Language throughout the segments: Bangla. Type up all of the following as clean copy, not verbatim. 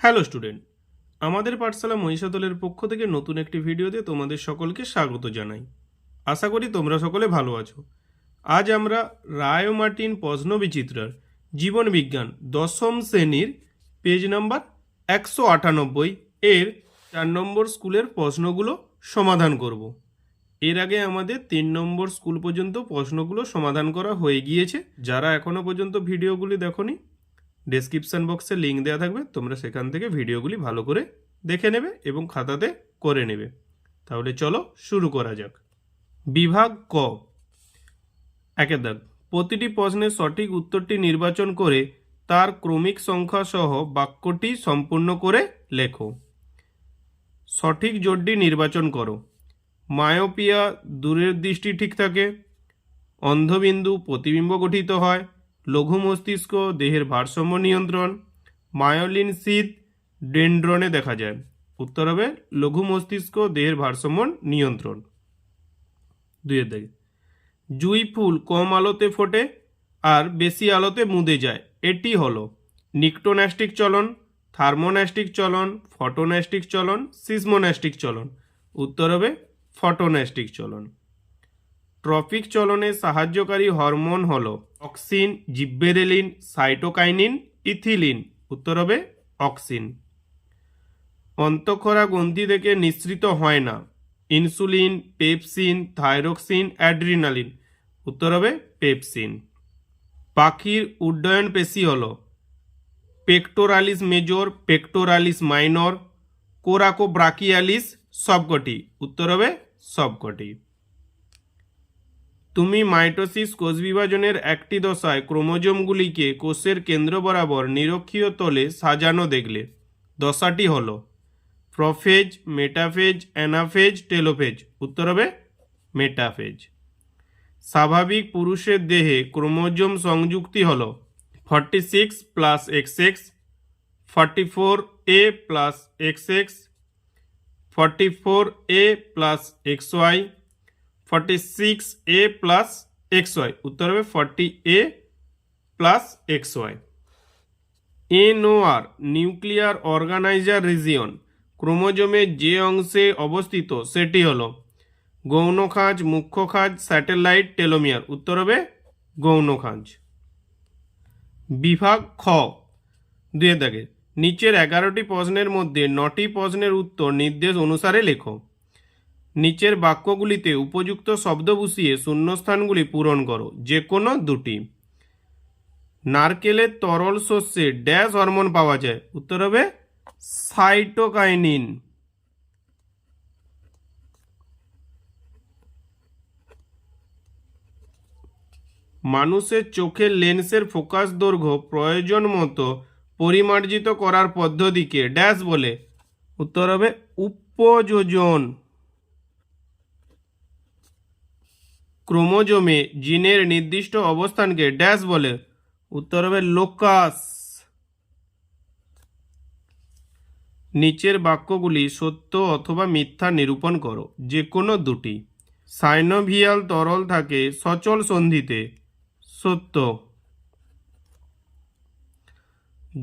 হ্যালো স্টুডেন্ট, আমাদের পাঠশালা মহিষাদলের পক্ষ থেকে নতুন একটি ভিডিওতে তোমাদের সকলকে স্বাগত জানাই। আশা করি তোমরা সকলে ভালো আছো। আজ আমরা রায় ও মার্টিন প্রশ্নবিচিত্রার জীবন বিজ্ঞান দশম শ্রেণীর পেজ নাম্বার 198 এর 4 নম্বর স্কুলের প্রশ্নগুলো সমাধান করব। এর আগে আমাদের 3 নম্বর স্কুল পর্যন্ত প্রশ্নগুলো সমাধান করা হয়ে গিয়েছে। যারা এখনও পর্যন্ত ভিডিওগুলি দেখোনি, ডেসক্রিপশন বক্সে লিঙ্ক দেওয়া থাকবে, তোমরা সেখান থেকে ভিডিওগুলি ভালো করে দেখে নেবে এবং খাতাতে করে নেবে। তাহলে চলো শুরু করা যাক। বিভাগ ক, একের দাগ, প্রতিটি প্রশ্নের সঠিক উত্তরটি নির্বাচন করে তার ক্রমিক সংখ্যা সহ বাক্যটি সম্পূর্ণ করে লেখো। সঠিক জোটটি নির্বাচন করো। মায়োপিয়া দূরের দৃষ্টি ঠিক থাকে, অন্ধবিন্দু প্রতিবিম্ব গঠিত হয়, লঘু মস্তিষ্ক দেহের ভারসাম্য নিয়ন্ত্রণ, মায়োলিন শীত ডেনড্রনে দেখা যায়। উত্তর হবে লঘু মস্তিষ্ক দেহের ভারসাম্য নিয়ন্ত্রণ। দুইয়ের দিকে, জুঁই ফুল কম আলোতে ফোটে আর বেশি আলোতে মুদে যায়, এটি হলো নিকটোন্যাস্টিক চলন, থার্মোন্যাস্টিক চলন, ফটোন্যাস্টিক চলন, সিসমোন্যাস্টিক চলন। উত্তর হবে ফটোন্যাস্টিক চলন। ট্রফিক চলনে সাহায্যকারী হরমোন হল অক্সিন, জিব্বেরেলিন, সাইটোকাইনিন, ইথিলিন। উত্তর হবে অক্সিন। অন্তঃক্ষরা গ্রন্থি থেকে নিঃসৃত হয় না, ইনসুলিন, পেপসিন, থাইরক্সিন, অ্যাড্রিনালিন। উত্তর হবে পেপসিন। পাখির উড্ডয়ন পেশি হল পেক্টোরালিস মেজর, পেক্টোরালিস মাইনর, কোরাকোব্রাকিয়ালিস সবকটি। উত্তর হবে সবকটি। তুমি মাইটোসিস কোষ বিভাজনের একটি দশায় ক্রোমোজোমগুলিকে কোষের কেন্দ্র বরাবর নিরক্ষীয় তলে সাজানো দেখলে। দশাটি হল প্রোফেজ, মেটাফেজ, অ্যানাফেজ, টেলোফেজ। উত্তর হবে মেটাফেজ। স্বাভাবিক পুরুষের দেহে ক্রোমোজোম সংযুক্তি হল 46 plus XX, 44A plus XX, 44A plus XY, 46A plus XY। উত্তর হবে 40A plus XY। NOR nuclear organizer region ক্রোমোজোমের যে অংশে অবস্থিত সেটি হল গৌণখাঁজ, মুখ্য খাঁজ, স্যাটেলাইট, টেলোমিয়ার। উত্তর হবে গৌণখাঁজ। বিভাগ খ, দুয়ের দাগে, নিচের 11টি প্রশ্নের মধ্যে 9টি প্রশ্নের উত্তর নির্দেশ অনুসারে লেখো। নিচের বাক্যগুলিতে উপযুক্ত শব্দ বসিয়ে শূন্যস্থানগুলি পূরণ করো, যে কোনো দুটি। নারকেলের তরল শস্যে ড্যাশ হরমোন পাওয়া যায়। উত্তর হবে সাইটোকাইনিন। মানুষের চোখের লেন্সের ফোকাস দৈর্ঘ্য প্রয়োজন মতো পরিমার্জিত করার পদ্ধতিকে ড্যাশ বলে। উত্তর হবে উপযোজন। ক্রোমোজোমে জিনের নির্দিষ্ট অবস্থানকে ড্যাশ বলে। উত্তর হবে লোকাস। নিচের বাক্যগুলি সত্য অথবা মিথ্যা নিরূপণ করো, যে কোনো দুটি। সাইনোভিয়াল তরল থাকে সচল সন্ধিতে। সত্য।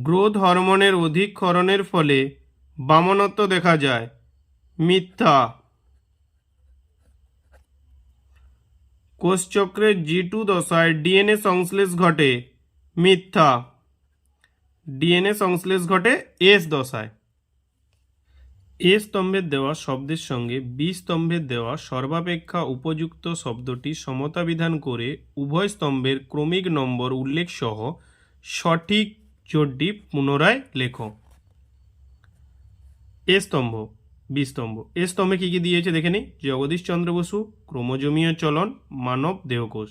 গ্রোথ হরমোনের অধিক ক্ষরণের ফলে বামনত্ব দেখা যায়। মিথ্যা। কোষচক্রের G2 দশায় ডিএনএ সংশ্লেষ ঘটে। মিথ্যা। ডিএনএ সংশ্লেষ ঘটে এস দশায়। এ স্তম্ভের দেওয়া শব্দের সঙ্গে বি স্তম্ভের দেওয়া সর্বাপেক্ষা উপযুক্ত শব্দটি সমতা বিধান করে উভয় স্তম্ভের ক্রমিক নম্বর উল্লেখ সহ সঠিক জোটটি পুনরায় লেখো। এ স্তম্ভ, বি স্তম্ভ। এ স্তম্ভে কী কী দিয়েছে দেখে নিই। জগদীশচন্দ্র বসু, ক্রোমোজোমীয় চলন, মানব দেহকোষ।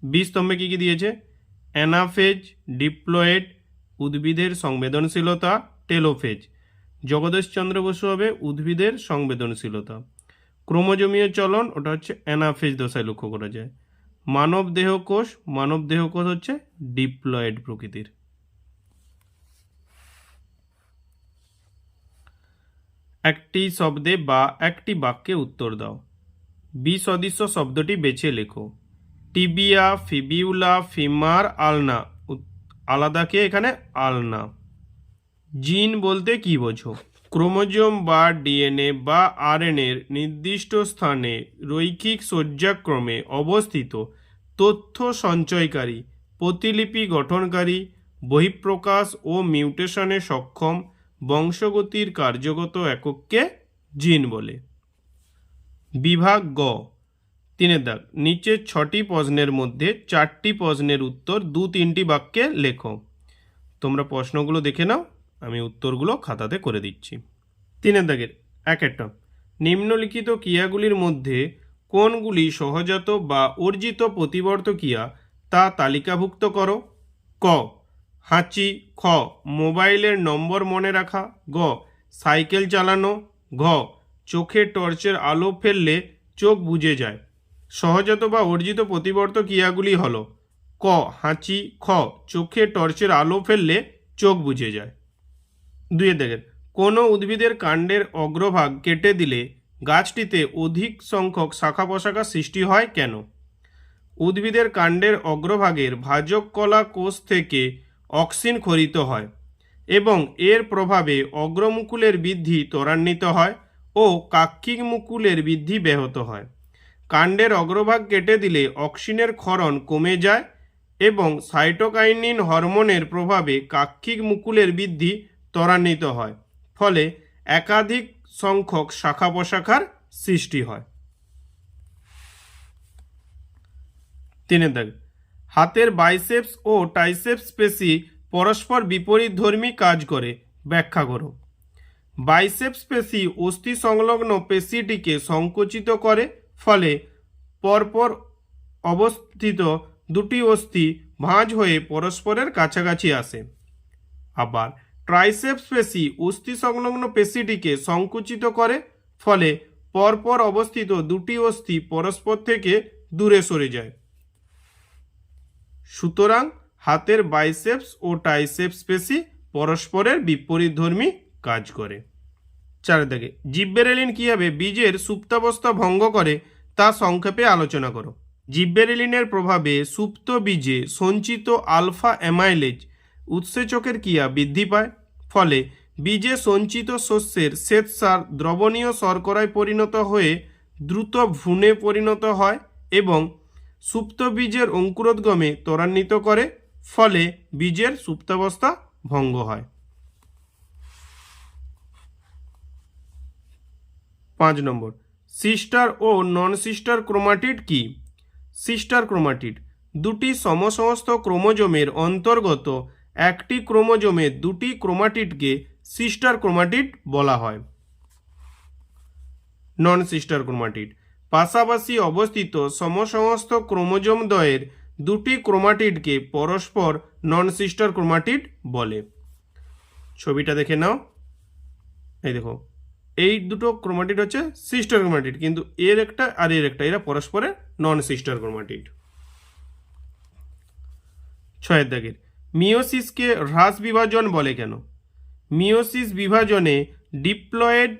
বি স্তম্ভে কী কী দিয়েছে। অ্যানাফেজ, ডিপ্লয়েড, উদ্ভিদের সংবেদনশীলতা, টেলোফেজ। জগদীশচন্দ্র বসু হবে উদ্ভিদের সংবেদনশীলতা। ক্রোমোজোমীয় চলন ওটা হচ্ছে অ্যানাফেজ দশায় লক্ষ্য করা যায়। মানব দেহকোষ, মানব দেহকোষ হচ্ছে ডিপ্লয়েড প্রকৃতির। একটি শব্দে বা একটি বাক্যে উত্তর দাও। বি সদৃশ্য শব্দটি বেছে লেখো। টিবিয়া, ফিবিউলা, ফিমার, আলনা। আলাদাকে এখানে আলনা। জিন বলতে কি বোঝো? ক্রোমোজোম বা ডিএনএ বা আরএনএর নির্দিষ্ট স্থানে রৈখিক সজ্জাক্রমে অবস্থিত তথ্য সঞ্চয়কারী, প্রতিলিপি গঠনকারী, বহিঃপ্রকাশ ও মিউটেশনে সক্ষম বংশগতির কার্যগত একককে জিন বলে। বিভাগ গ, 3 দাগ, নিচের 6টি প্রশ্নের মধ্যে 4টি প্রশ্নের উত্তর 2-3টি বাক্যে লেখো। তোমরা প্রশ্নগুলো দেখে নাও, আমি উত্তরগুলো খাতাতে করে দিচ্ছি। 3 দাগের 1 নিম্নলিখিত ক্রিয়াগুলির মধ্যে কোনগুলি সহজাত বা অর্জিত প্রতিবর্ত ক্রিয়া তা তালিকাভুক্ত করো। ক, হাঁচি। খ, মোবাইলের নম্বর মনে রাখা। গ, সাইকেল চালানো। ঘ, চোখে টর্চের আলো ফেললে চোখ বুজে যায়। সহজাত বা অর্জিত প্রতিবর্ত ক্রিয়াগুলি হলো ক, হাঁচি। খ, চোখে টর্চের আলো ফেললে চোখ বুজে যায়। 2 দাগের, কোনো উদ্ভিদের কাণ্ডের অগ্রভাগ কেটে দিলে গাছটিতে অধিক সংখ্যক শাখা প্রশাখা সৃষ্টি হয় কেন? উদ্ভিদের কাণ্ডের অগ্রভাগের ভাজক কলা কোষ থেকে অক্সিন খরিত হয় এবং এর প্রভাবে অগ্রমুকুলের বৃদ্ধি ত্বরান্বিত হয় ও কাক্ষিক মুকুলের বৃদ্ধি ব্যাহত হয়। কাণ্ডের অগ্রভাগ কেটে দিলে অক্সিনের ক্ষরণ কমে যায় এবং সাইটোকাইনিন হরমোনের প্রভাবে কাক্ষিক মুকুলের বৃদ্ধি ত্বরান্বিত হয়, ফলে একাধিক সংখ্যক শাখা প্রশাখার সৃষ্টি হয়। 3 দাগ, হাতের বাইসেপস ও ট্রাইসেপস পেশি পরস্পর বিপরীতধর্মী কাজ করে, ব্যাখ্যা করো। বাইসেপস পেশি অস্থি সংলগ্ন পেশিটিকে সংকুচিত করে, ফলে পরপর অবস্থিত দুটি অস্থি ভাঁজ হয়ে পরস্পরের কাছাকাছি আসে। আবার ট্রাইসেপস পেশি অস্থি সংলগ্ন পেশিটিকে সংকুচিত করে, ফলে পরপর অবস্থিত দুটি অস্থি পরস্পর থেকে দূরে সরে যায়। সুতরাং হাতের বাইসেপস ও ট্রাইসেপস পেশি পরস্পরের বিপরীতধর্মী কাজ করে। 4 দাগে, জিব্বেরেলিন কিভাবে বীজের সুপ্তাবস্থা ভঙ্গ করে তা সংক্ষেপে আলোচনা করো। জিব্বেরেলিনের প্রভাবে সুপ্ত বীজে সঞ্চিত আলফা অ্যামাইলেজ উৎসেচকের ক্রিয়া বৃদ্ধি পায়, ফলে বীজে সঞ্চিত শস্যের শ্বেতসার দ্রবণীয় শর্করায় পরিণত হয়ে দ্রুত ভ্রূণে পরিণত হয় এবং সুপ্ত বীজের অঙ্কুরোদ্গমে ত্বরান্বিত করে, ফলে বীজের সুপ্তাবস্থা ভঙ্গ হয়। 5 নম্বর, সিস্টার ও নন সিস্টার ক্রোমাটিড কি? সিস্টার ক্রোমাটিড দুটি সমসমস্ত ক্রোমোজোমের অন্তর্গত একটি ক্রোমোজোমের দুটি ক্রোমাটিডকে সিস্টার ক্রোমাটিড বলা হয়। নন সিস্টার ক্রোমাটিড পাশাপাশি অবস্থিত সমসমস্ত ক্রোমোজোম দ্বয়ের দুটি ক্রোমাটিডকে পরস্পর নন সিস্টার ক্রোমাটিড বলে। ছবিটা দেখে নাও, এই দেখো, এই দুটো ক্রোমাটিড হচ্ছে সিস্টার ক্রোমাটিড, কিন্তু এর একটা আর এর একটা, এরা পরস্পরের নন সিস্টার ক্রোমাটিড। 6 দাগের, মিওসিসকে হ্রাস বিভাজন বলে কেন? মিওসিস বিভাজনে ডিপ্লয়েড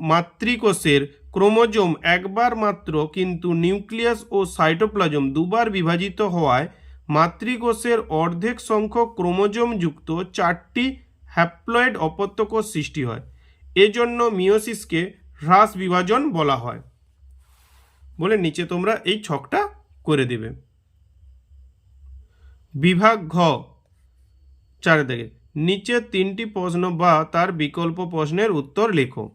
মাতৃকোষের ক্রোমোজোম একবার মাত্র কিন্তু নিউক্লিয়াস ও সাইটোপ্লাজম দুবার বিভাজিত হওয়ায় মাতৃকোষের অর্ধেক সংখ্যক ক্রোমোজোম যুক্ত 4টি হ্যাপ্লয়েড অপত্য কোষ সৃষ্টি হয়। এজন্য মিওসিসকে হ্রাস বিভাজন বলা হয় বলে নিচে তোমরা এই ছকটা করে দেবে। বিভাগ ঘ, 4 দাগে, নিচে 3টি প্রশ্ন বা তার বিকল্প প্রশ্নের উত্তর লেখো।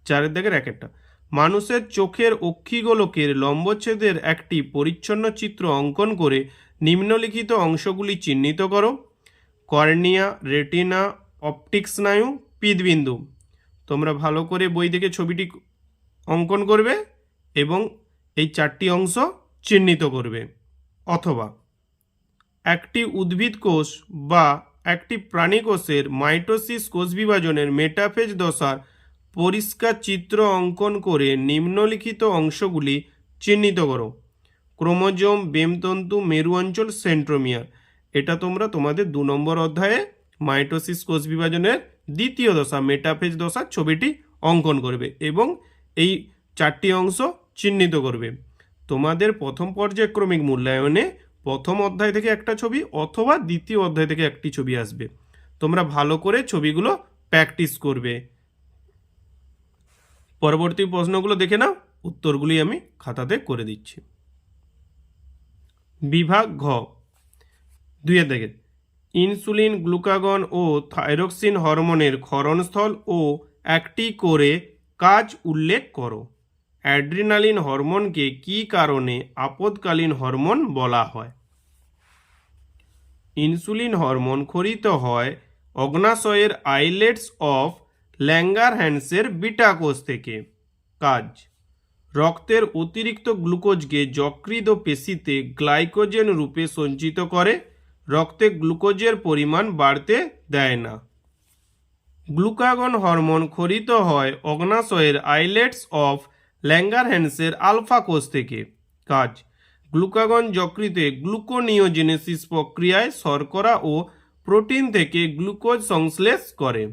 4 দাগের 1 মানুষের চোখের অক্ষিগোলকের লম্বচ্ছেদের একটি পরিচ্ছন্ন চিত্র অঙ্কন করে নিম্নলিখিত অংশগুলি চিহ্নিত করো। কর্নিয়া, রেটিনা, অপটিক স্নায়ু, পিতবিন্দু। তোমরা ভালো করে বই থেকে ছবিটি অঙ্কন করবে এবং এই 4টি অংশ চিহ্নিত করবে। অথবা একটি উদ্ভিদ কোষ বা একটি প্রাণী কোষের মাইটোসিস কোষ বিভাজনের মেটাফেজ দশার পরিষ্কার চিত্র অঙ্কন করে নিম্নলিখিত অংশগুলি চিহ্নিত করো। ক্রোমোজোম, বেমতন্তু, মেরু অঞ্চল, সেন্ট্রোমিয়ার। এটা তোমরা তোমাদের 2 নম্বর অধ্যায়ে মাইটোসিস কোষ বিভাজনের দ্বিতীয় দশা মেটাফেজ দশার ছবিটি অঙ্কন করবে এবং এই 4টি অংশ চিহ্নিত করবে। তোমাদের প্রথম পর্যায়ক্রমিক মূল্যায়নে প্রথম অধ্যায় থেকে একটা ছবি অথবা দ্বিতীয় অধ্যায় থেকে একটি ছবি আসবে। তোমরা ভালো করে ছবিগুলো প্র্যাকটিস করবে। পরবর্তী প্রশ্নগুলো দেখে নাও, উত্তরগুলি আমি খাতাতে করে দিচ্ছি। বিভাগ ঘ, 2 দেখে, ইনসুলিন, গ্লুকাগন ও থাইরক্সিন হরমোনের ক্ষরণস্থল ও একটি করে কাজ উল্লেখ করো। অ্যাড্রিনালিন হরমোনকে কী কারণে আপদকালীন হরমোন বলা হয়? ইনসুলিন হরমোন ক্ষরিত হয় অগ্নাশয়ের আইলেটস অফ ল্যাঙ্গারহ্যান্সের বিটা কোষ থেকে। কাজ, রক্তের অতিরিক্ত গ্লুকোজকে যকৃৎ ও পেশিতে গ্লাইকোজেন রূপে সঞ্চিত করে, রক্তে গ্লুকোজের পরিমাণ বাড়তে দেয় না। গ্লুকাগন হরমোন ক্ষরিত হয় অগ্নাশয়ের আইলেটস অফ ল্যাঙ্গারহ্যান্সের আলফা কোষ থেকে। কাজ, গ্লুকাগন যকৃতে গ্লুকোনিওজেনেসিস প্রক্রিয়ায় শর্করা ও প্রোটিন থেকে গ্লুকোজ সংশ্লেষ করে।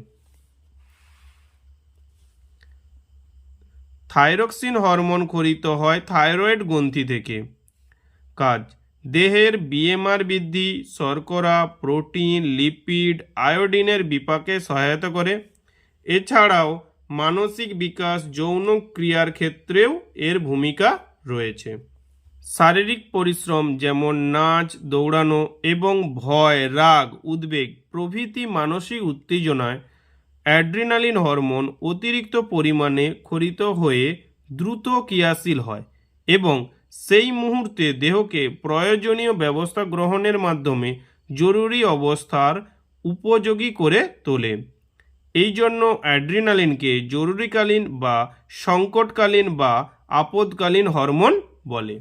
থাইরক্সিন হরমোন ক্ষরিত হয় থাইরয়েড গ্রন্থি থেকে। কাজ, দেহের বিএমআর বৃদ্ধি, শর্করা, প্রোটিন, লিপিড, আয়োডিনের বিপাকে সহায়তা করে। এছাড়াও মানসিক বিকাশ, যৌন ক্রিয়ার ক্ষেত্রেও এর ভূমিকা রয়েছে। শারীরিক পরিশ্রম যেমন নাচ, দৌড়ানো এবং ভয়, রাগ, উদ্বেগ প্রভৃতি মানসিক উত্তেজনায় অ্যাড্রিনালিন হরমোন অতিরিক্ত পরিমাণে ক্ষরিত হয়ে দ্রুত ক্রিয়াশীল হয় এবং সেই মুহূর্তে দেহকে প্রয়োজনীয় ব্যবস্থা গ্রহণের মাধ্যমে জরুরি অবস্থার উপযোগী করে তোলে। এই জন্য অ্যাড্রিনালিনকে জরুরিকালীন বা সংকটকালীন বা আপদকালীন হরমোন বলে।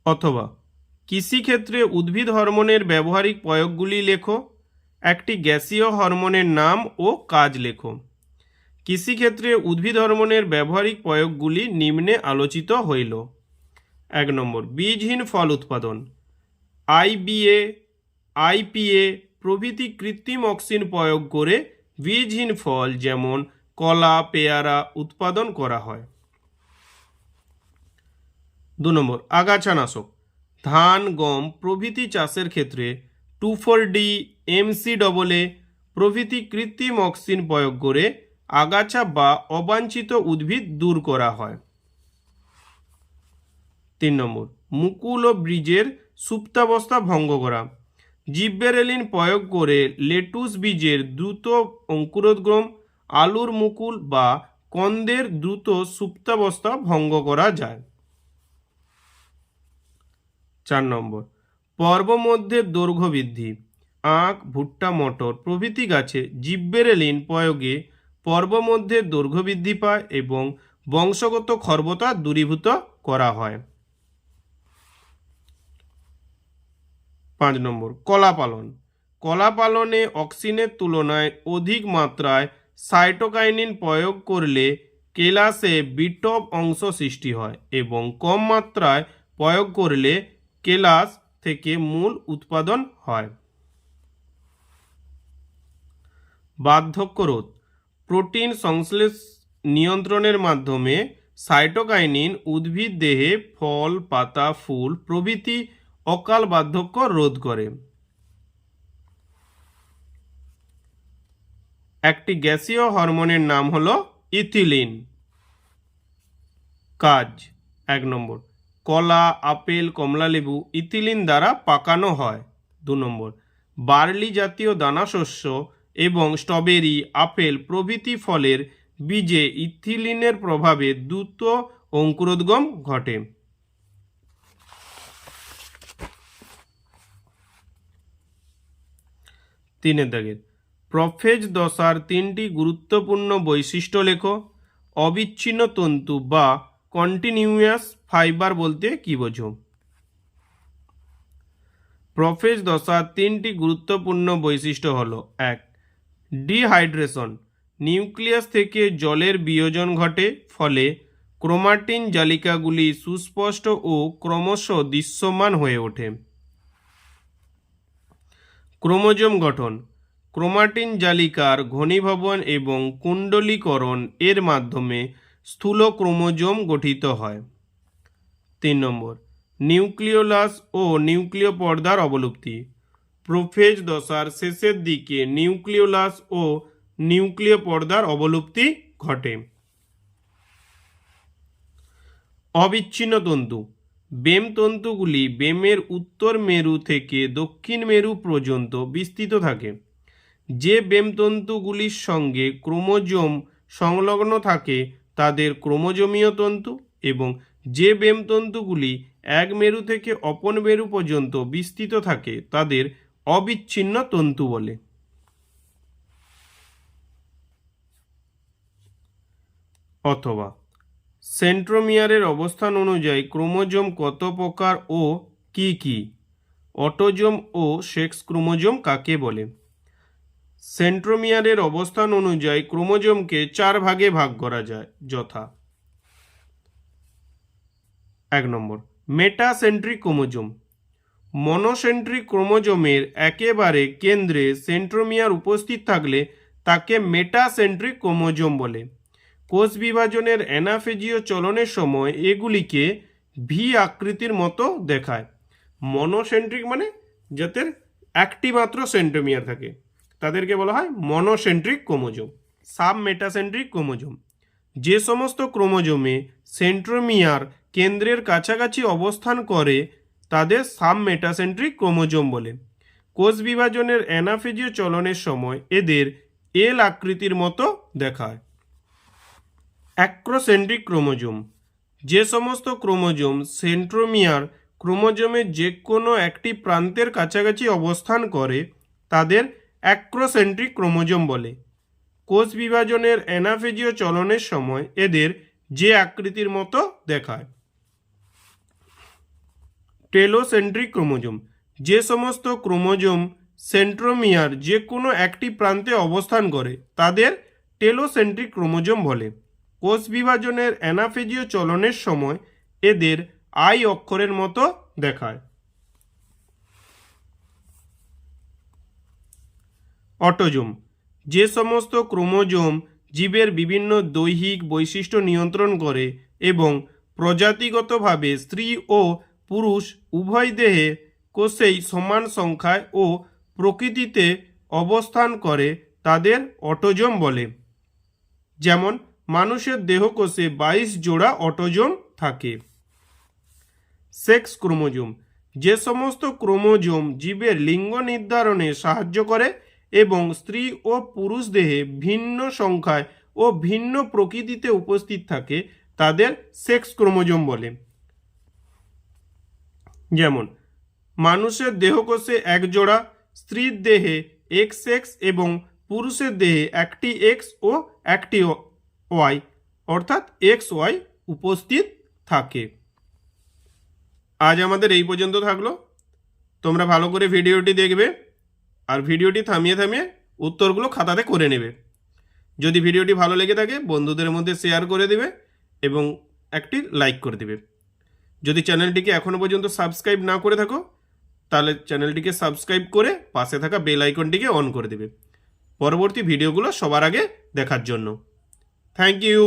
অথবা কৃষিক্ষেত্রে উদ্ভিদ হরমোনের ব্যবহারিক প্রয়োগগুলি লেখো। একটি গ্যাসীয় হরমোনের নাম ও কাজ লেখো। কৃষিক্ষেত্রে উদ্ভিদ হরমোনের ব্যবহারিক প্রয়োগগুলি নিম্নে আলোচিত হইল। 1 নম্বর, বীজহীন ফল উৎপাদন। আইবিএ, আইপিএ প্রভৃতি কৃত্রিম অক্সিন প্রয়োগ করে বীজহীন ফল যেমন কলা, পেয়ারা উৎপাদন করা হয়। 2 নম্বর, আগাছানাশক। ধান, গম প্রভৃতি চাষের ক্ষেত্রে 2,4-D, MCAA প্রভৃতি কৃত্রিম অক্সিন প্রয়োগ করে আগাছা বা অবাঞ্ছিত উদ্ভিদ দূর করা হয়। 3 নম্বর, মুকুল ও বীজের সুপ্তাবস্থা ভঙ্গ করা। জিব্বেরেলিন প্রয়োগ করে লেটুস বীজের দ্রুত অঙ্কুরোদ্গম, আলুর মুকুল বা কন্দের দ্রুত সুপ্তাবস্থা ভঙ্গ করা যায়। 4 নম্বর, পর্বমধ্যের দৈর্ঘ্য বৃদ্ধি। আখ, ভুট্টা, মটর প্রভৃতি গাছে জিব্বেরেলিন প্রয়োগে পর্বমধ্যের দৈর্ঘ্য বৃদ্ধি পায় এবং বংশগত খর্বতা দূরীভূত করা হয়। 5 নম্বর, কলা পালন। কলা পালনে অক্সিনের তুলনায় অধিক মাত্রায় সাইটোকাইনিন প্রয়োগ করলে কেলাসে বিটপ অংশ সৃষ্টি হয় এবং কম মাত্রায় প্রয়োগ করলে কেলাস থেকে মূল উৎপাদন হয়। বার্ধক্য রোধ। প্রোটিন সংশ্লেষ নিয়ন্ত্রণের মাধ্যমে সাইটোকাইনিন উদ্ভিদ দেহে ফল, পাতা, ফুল প্রভৃতি অকাল বার্ধক্য রোধ করে। একটি গ্যাসীয় হরমোনের নাম হলো ইথিলিন। কাজ, 1 নম্বর, কলা, আপেল, কমলালেবু ইথিলিন দ্বারা পাকানো হয়। 2 নম্বর, বার্লি জাতীয় দানাশস্য এবং স্ট্রবেরি, আপেল প্রভৃতি ফলের বীজে ইথিলিনের প্রভাবে দ্রুত অঙ্কুরোদ্গম ঘটে। 3 দাগের, প্রোফেজ দশার 3টি গুরুত্বপূর্ণ বৈশিষ্ট্য লেখো। অবিচ্ছিন্ন তন্তু বা কন্টিনিউয়াস ফাইবার বলতে কি বোঝো? প্রোফেজ দশার 3টি গুরুত্বপূর্ণ বৈশিষ্ট্য হলো: 1. ডিহাইড্রেশন। নিউক্লিয়াস থেকে জলের বিয়োজন ঘটে, ফলে ক্রোমাটিন জালিকাগুলি সুস্পষ্ট ও ক্রমশ দৃশ্যমান হয়ে ওঠে। ক্রোমোজোম গঠন। ক্রোমাটিন জালিকার ঘনীভবন এবং কুণ্ডলীকরণ এর মাধ্যমে স্থূল ক্রোমোজোম গঠিত হয়। 3 নম্বর, নিউক্লিওলাস ও নিউক্লিয় পর্দার অবলুপ্তি। প্রোফেজ দশার শেষের দিকে নিউক্লিওলাস ও নিউক্লিয় পর্দার অবলুপ্তি ঘটে। অবিচ্ছিন্ন তন্তু। বেম তন্তুগুলি বেমের উত্তর মেরু থেকে দক্ষিণ মেরু পর্যন্ত বিস্তৃত থাকে। যে বেম তন্তুগুলির সঙ্গে ক্রোমোজোম সংলগ্ন থাকে তাদের ক্রোমোজোমীয় তন্তু এবং যে বেম তন্তুগুলি এক মেরু থেকে অপর মেরু পর্যন্ত বিস্তৃত থাকে তাদের অবিচ্ছিন্ন তন্তু বলে। অথবা সেন্ট্রোমিয়ারের অবস্থান অনুযায়ী ক্রোমোজোম কত প্রকার ও কি কি? অটোজোম ও সেক্স ক্রোমোজোম কাকে বলে? সেন্ট্রোমিয়ারের অবস্থান অনুযায়ী ক্রোমোজোমকে 4 ভাগে ভাগ করা যায়, যথা: 1 নম্বর মেটাসেন্ট্রিক ক্রোমোজোম। মনোসেন্ট্রিক ক্রোমোজোমের একেবারে কেন্দ্রে সেন্ট্রোমিয়ার উপস্থিত থাকলে তাকে মেটাসেন্ট্রিক ক্রোমোজোম বলে। কোষ বিভাজনের অ্যানাফেজীয় চলনের সময় এগুলিকে ভি আকৃতির মতো দেখায়। মনোসেন্ট্রিক মানে যাদের একটি মাত্র সেন্ট্রোমিয়ার থাকে তাদেরকে বলা হয় monocentric chromosome. Sub metacentric chromosome. যে সমস্ত ক্রোমোজোমে সেন্ট্রোমিয়ার কেন্দ্রের কাছাকাছি অবস্থান করে তাদের সাব মেটাসেন্ট্রিক ক্রোমোজোম বলে। কোষ বিভাজনের অ্যানাফেজীয় চলনের সময় এদের এল আকৃতির মতো দেখায়। Acrocentric chromosome. যে সমস্ত ক্রোমোজোম সেন্ট্রোমিয়ার ক্রোমোজোমের যে কোনো একটি প্রান্তের কাছাকাছি অবস্থান করে তাদের অ্যাক্রোসেন্ট্রিক ক্রোমোজোম বলে। কোষ বিভাজনের অ্যানাফেজীয় চলনের সময় এদের যে আকৃতির মতো দেখায়। Telocentric chromosome. যে সমস্ত ক্রোমোজোম সেন্ট্রোমিয়ার যে কোনো একটি প্রান্তে অবস্থান করে তাদের টেলোসেন্ট্রিক ক্রোমোজোম বলে। কোষ বিভাজনের অ্যানাফেজীয় চলনের সময় এদের আই অক্ষরের মতো দেখায়। অটোজোম। যে সমস্ত ক্রোমোজোম জীবের বিভিন্ন দৈহিক বৈশিষ্ট্য নিয়ন্ত্রণ করে এবং প্রজাতিগতভাবে স্ত্রী ও পুরুষ উভয় দেহে কোষেই সমান সংখ্যায় ও প্রকৃতিতে অবস্থান করে তাদের অটোজোম বলে। যেমন মানুষের দেহকোষে 22 জোড়া অটোজোম থাকে। Sex chromosome. যে সমস্ত ক্রোমোজোম জীবের লিঙ্গ নির্ধারণে সাহায্য করে এবং স্ত্রী ও পুরুষ দেহে ভিন্ন সংখ্যায় ও ভিন্ন প্রকৃতিতে উপস্থিত থাকে তাদের সেক্স ক্রোমোজোম বলে। যেমন মানুষের দেহকোষে 1 জোড়া, স্ত্রীর দেহে XX এবং পুরুষের দেহে একটি X ও একটি Y অর্থাৎ XY উপস্থিত থাকে। আজ আমাদের এই পর্যন্ত থাকলো। তোমরা ভালো করে ভিডিওটি দেখবে আর ভিডিওটি থামিয়ে থামিয়ে উত্তরগুলো খাতাতে করে নেবে। যদি ভিডিওটি ভালো লেগে থাকে বন্ধুদের মধ্যে শেয়ার করে দেবে এবং একটি লাইক করে দেবে। যদি চ্যানেলটিকে এখনও পর্যন্ত সাবস্ক্রাইব না করে থাকো তাহলে চ্যানেলটিকে সাবস্ক্রাইব করে পাশে থাকা বেল আইকনটিকে অন করে দেবে পরবর্তী ভিডিওগুলো সবার আগে দেখার জন্য। Thank you.